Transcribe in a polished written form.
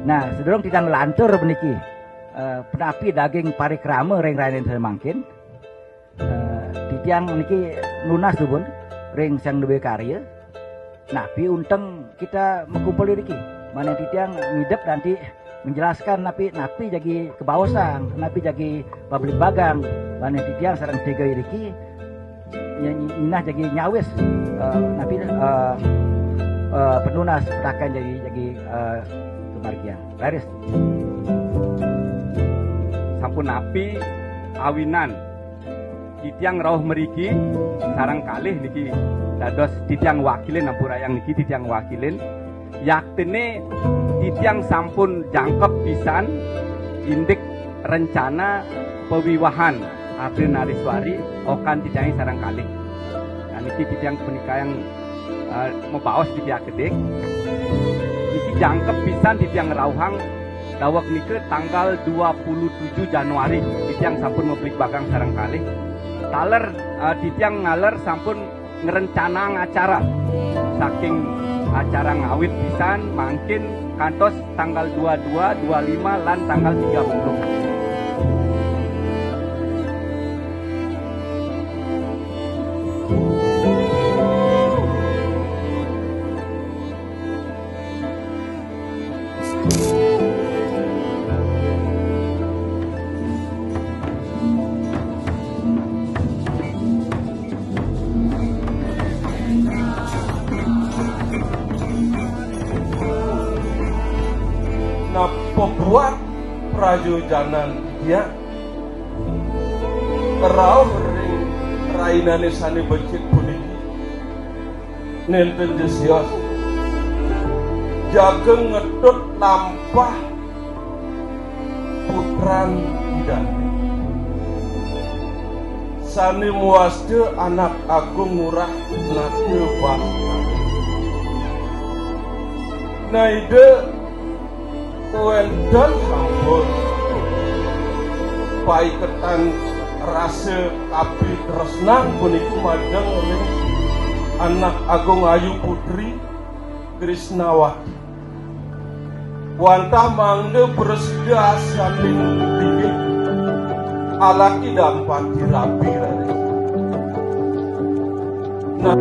Nah, sedurung titiang lantur beniki. Penapi daging parikrama ring rainen semangkin. Titiang niki nunas tuh bun, ring sang debe karya. Napi unteng kita mengumpul diri. Mana titiang ngidep nanti menjelaskan napi jadi kebawasang, napi jadi publik bagang. Mana titiang sarang tiga diri inah jadi nyawis, napi penunas petakan jadi kemargian. Laris. Sampun napi awinan titiang rauh meriki sarang kalih niki dados titiang wakilin ampurayang niki titiang wakilin yaktene titiang sampun jangkep pisan indik rencana pewiwahan Ade Nariswari okan titiangi sarang kalih. Nah niki titiang punika yang membaos titiang gedek niki jangkep pisan titiang rauhang dawak nike tanggal 27 Januari titiang sampun membeli bagang sarang kalih. Taler titiang ngaler sampun ngerencana acara saking acara ngawit pisan mangkin kantos tanggal 22, 25 lan tanggal 30. Pembuat prayojanan dia rauh ring rainane sane becik puniki nenten desios jageng ngedut lampah putran idane sane muasde anak agung murah nate basta naide Wendel sampun paiketan rasa kapi tresnang puniku madang ring anak agung Ayu Putri Krisnawati wantah mangga bersedia saling tinggi alaki dampati rapi nah